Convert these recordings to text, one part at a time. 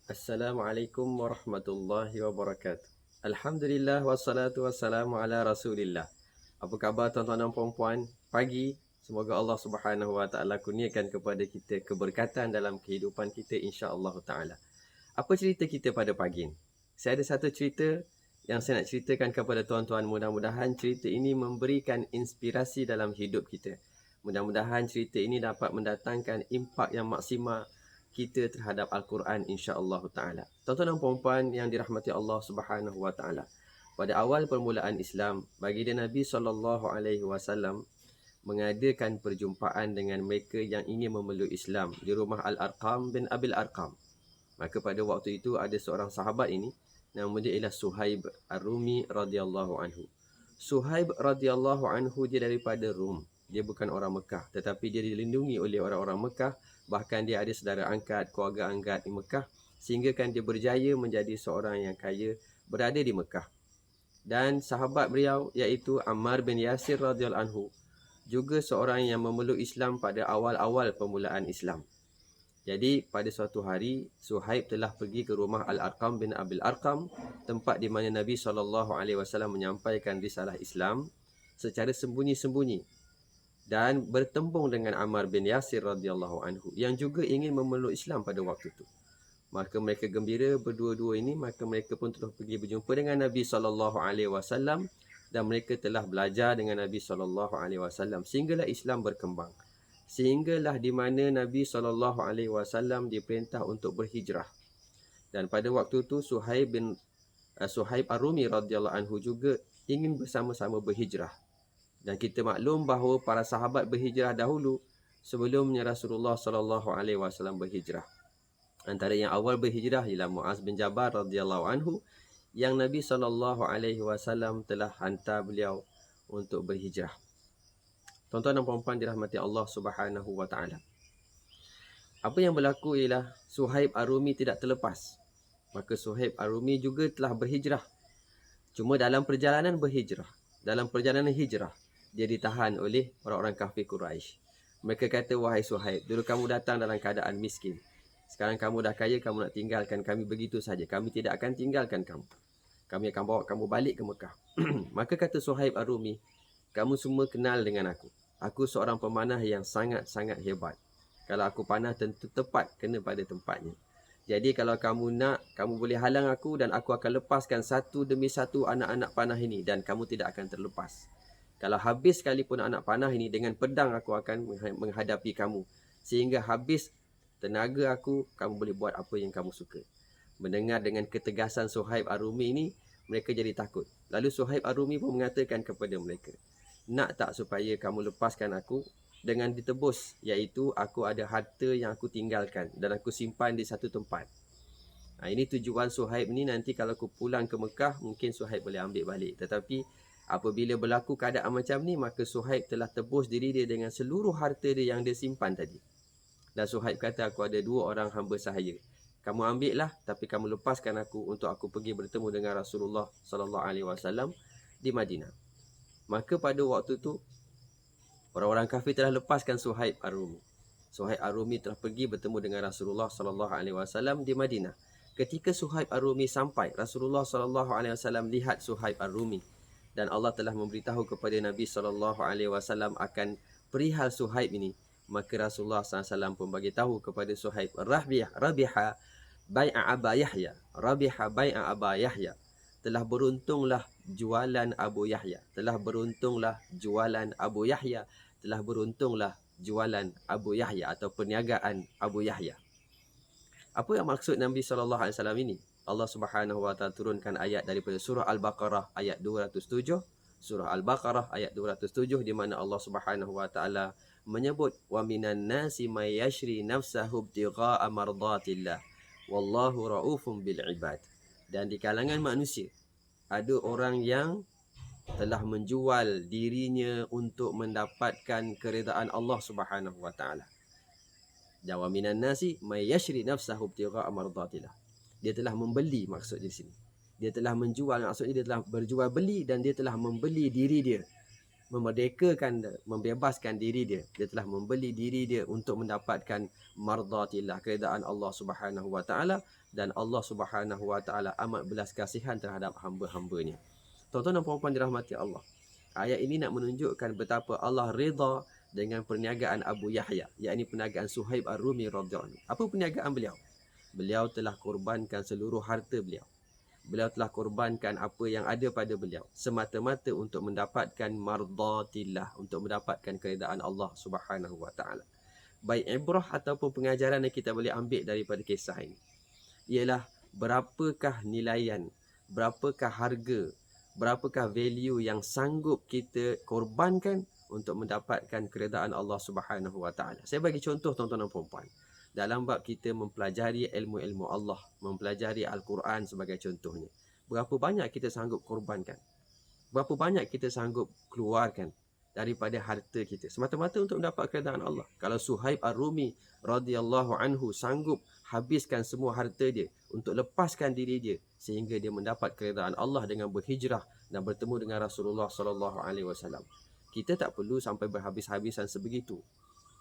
Assalamualaikum warahmatullahi wabarakatuh. Alhamdulillah wassalatu wassalamu ala Rasulillah. Apa khabar tuan-tuan dan puan-puan? Pagi. Semoga Allah Subhanahu wa taala kurniakan kepada kita keberkatan dalam kehidupan kita insya-Allah taala. Apa cerita kita pada pagi ini? Saya ada satu cerita yang saya nak ceritakan kepada tuan-tuan. Mudah-mudahan cerita ini memberikan inspirasi dalam hidup kita. Mudah-mudahan cerita ini dapat mendatangkan impak yang maksimal kita terhadap Al-Quran insya-Allah taala. Tuan-tuan dan puan-puan yang dirahmati Allah Subhanahu wa taala. Pada awal permulaan Islam, baginda Nabi SAW mengadakan perjumpaan dengan mereka yang ingin memeluk Islam di rumah Al-Arqam bin Abil Arqam. Maka pada waktu itu ada seorang sahabat ini, nama dia ialah Suhaib Ar-Rumi radhiyallahu anhu. Suhaib radhiyallahu anhu dia daripada Rum. Dia bukan orang Mekah, tetapi dia dilindungi oleh orang-orang Mekah. Bahkan dia ada saudara angkat, keluarga angkat di Mekah, sehingga kan dia berjaya menjadi seorang yang kaya berada di Mekah. Dan sahabat beliau iaitu Ammar bin Yasir radhiyallahu anhu juga seorang yang memeluk Islam pada awal-awal permulaan Islam. Jadi pada suatu hari Suhaib telah pergi ke rumah Al-Arqam bin Abil Arqam, tempat di mana Nabi SAW menyampaikan risalah Islam secara sembunyi-sembunyi, dan bertembung dengan Ammar bin Yasir radhiyallahu anhu yang juga ingin memeluk Islam pada waktu itu. Maka mereka gembira berdua-dua ini, maka mereka pun telah pergi berjumpa dengan Nabi SAW dan mereka telah belajar dengan Nabi SAW sehinggalah Islam berkembang. Sehinggalah di mana Nabi SAW diperintah untuk berhijrah. Dan pada waktu itu Suhaib Ar-Rumi radhiyallahu anhu juga ingin bersama-sama berhijrah. Dan kita maklum bahawa para sahabat berhijrah dahulu sebelumnya Rasulullah SAW berhijrah. Antara yang awal berhijrah ialah Muaz bin Jabal radhiyallahu anhu, yang Nabi SAW telah hantar beliau untuk berhijrah. Tuan-tuan dan puan-puan dirahmati Allah Subhanahu wa taala. Apa yang berlaku ialah Suhaib Ar-Rumi tidak terlepas. Maka Suhaib Ar-Rumi juga telah berhijrah. Cuma dalam perjalanan berhijrah, dalam perjalanan hijrah, dia ditahan oleh orang-orang kafir Quraisy. Mereka kata, wahai Suhaib, dulu kamu datang dalam keadaan miskin. Sekarang kamu dah kaya, kamu nak tinggalkan kami begitu saja. Kami tidak akan tinggalkan kamu. Kami akan bawa kamu balik ke Mekah. Maka kata Suhaib Ar-Rumi, kamu semua kenal dengan aku. Aku seorang pemanah yang sangat-sangat hebat. Kalau aku panah tentu tepat kena pada tempatnya. Jadi kalau kamu nak, kamu boleh halang aku dan aku akan lepaskan satu demi satu anak-anak panah ini dan kamu tidak akan terlepas. Kalau habis sekalipun anak panah ini, dengan pedang aku akan menghadapi kamu. Sehingga habis tenaga aku, kamu boleh buat apa yang kamu suka. Mendengar dengan ketegasan Suhaib Ar-Rumi ini, mereka jadi takut. Lalu Suhaib Ar-Rumi pun mengatakan kepada mereka, nak tak supaya kamu lepaskan aku dengan ditebus, iaitu aku ada harta yang aku tinggalkan dan aku simpan di satu tempat. Ini tujuan Suhaib ni, nanti kalau aku pulang ke Mekah, mungkin Suhaib boleh ambil balik. Tetapi apabila berlaku keadaan macam ni, maka Suhaib telah tebus diri dia dengan seluruh harta dia yang dia simpan tadi. Dan Suhaib kata, aku ada dua orang hamba sahaya. Kamu ambil lah, tapi kamu lepaskan aku untuk aku pergi bertemu dengan Rasulullah SAW di Madinah. Maka pada waktu tu orang-orang kafir telah lepaskan Suhaib Ar-Rumi. Suhaib Ar-Rumi telah pergi bertemu dengan Rasulullah SAW di Madinah. Ketika Suhaib Ar-Rumi sampai, Rasulullah SAW lihat Suhaib Ar-Rumi dan Allah telah memberitahu kepada Nabi SAW akan perihal Suhaib ini. Maka Rasulullah SAW pun bagi tahu kepada Suhaib, Rabiha bai'a Aba Yahya. Rabiha bai'a Aba Yahya. Telah beruntunglah jualan Abu Yahya. Telah beruntunglah jualan Abu Yahya. Telah beruntunglah jualan Abu Yahya atau perniagaan Abu Yahya. Apa yang maksud Nabi SAW ini? Allah Subhanahu wa taala turunkan ayat daripada surah Al-Baqarah ayat 207. Surah Al-Baqarah ayat 207 di mana Allah Subhanahu wa taala menyebut, wa minan nasi may yashri nafsahu ibtigha'a mardatillah wallahu raufum bil ibad. Dan di kalangan manusia ada orang yang telah menjual dirinya untuk mendapatkan keredaan Allah Subhanahu wa taala. Dan wa minan nasi may yashri nafsahu ibtigha'a mardatillah. Dia telah membeli, maksud di sini. Dia telah menjual, maksudnya dia telah berjual beli dan dia telah membeli diri dia. memerdekakan, membebaskan diri dia. Dia telah membeli diri dia untuk mendapatkan mardatillah, keredaan Allah Subhanahu wa taala, dan Allah Subhanahu wa taala amat belas kasihan terhadap hamba-hambanya. Tuan-tuan dan puan-puan dirahmati Allah. Ayat ini nak menunjukkan betapa Allah reda dengan perniagaan Abu Yahya, yakni perniagaan Suhaib Ar-Rumi radhiyallahu anhu. Apa perniagaan beliau? Beliau telah korbankan seluruh harta beliau. Beliau telah korbankan apa yang ada pada beliau semata-mata untuk mendapatkan mardatillah, untuk mendapatkan keredaan Allah Subhanahu wa taala. Baik ibrah ataupun pengajaran yang kita boleh ambil daripada kisah ini ialah berapakah nilaian, berapakah harga, berapakah value yang sanggup kita korbankan untuk mendapatkan keredaan Allah Subhanahu wa taala. Saya bagi contoh tuan-tuan dan puan-puan. Dalam bab kita mempelajari ilmu-ilmu Allah, mempelajari Al-Quran sebagai contohnya. Berapa banyak kita sanggup korbankan? Berapa banyak kita sanggup keluarkan daripada harta kita semata-mata untuk mendapat keredaan Allah? Kalau Suhaib Ar-Rumi radhiyallahu anhu sanggup habiskan semua harta dia untuk lepaskan diri dia sehingga dia mendapat keredaan Allah dengan berhijrah dan bertemu dengan Rasulullah sallallahu alaihi wasallam. Kita tak perlu sampai berhabis-habisan sebegitu.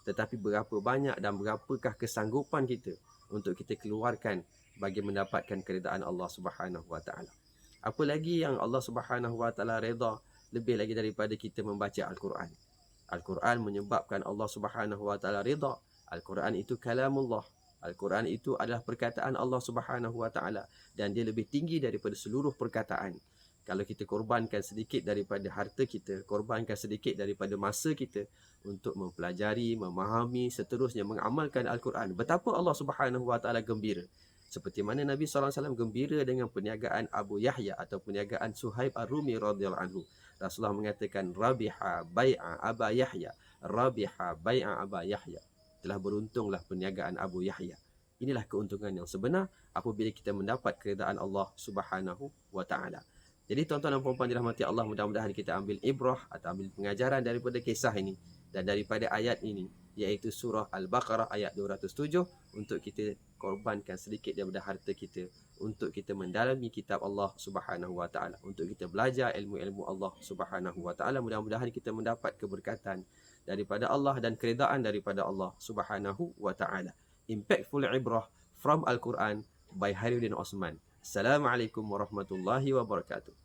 Tetapi berapa banyak dan berapakah kesanggupan kita untuk kita keluarkan bagi mendapatkan keredaan Allah Subhanahu wa taala. Apa lagi yang Allah Subhanahu wa taala redha lebih lagi daripada kita membaca Al-Quran. Al-Quran menyebabkan Allah Subhanahu wa taala redha. Al-Quran itu kalamullah. Al-Quran itu adalah perkataan Allah Subhanahu wa taala dan dia lebih tinggi daripada seluruh perkataan. Kalau kita korbankan sedikit daripada harta kita, korbankan sedikit daripada masa kita untuk mempelajari, memahami, seterusnya mengamalkan Al-Quran, betapa Allah Subhanahu wa taala gembira. Seperti mana Nabi SAW gembira dengan perniagaan Abu Yahya atau perniagaan Suhaib Ar-Rumi radhiyallahu anhu. Rasulullah mengatakan rabiha bai'a Aba Yahya, rabiha bai'a Aba Yahya. Telah beruntunglah perniagaan Abu Yahya. Inilah keuntungan yang sebenar apabila kita mendapat keredaan Allah Subhanahu wa taala. Jadi tuan-tuan dan puan-puan dirahmati Allah, mudah-mudahan kita ambil ibrah atau ambil pengajaran daripada kisah ini dan daripada ayat ini, iaitu surah Al-Baqarah ayat 207, untuk kita korbankan sedikit daripada harta kita untuk kita mendalami kitab Allah Subhanahu wa taala, untuk kita belajar ilmu-ilmu Allah Subhanahu wa taala. Mudah-mudahan kita mendapat keberkatan daripada Allah dan keredaan daripada Allah Subhanahu wa taala. Impactful ibrah from Al-Quran by Hairuddin Osman. Assalamualaikum warahmatullahi wabarakatuh.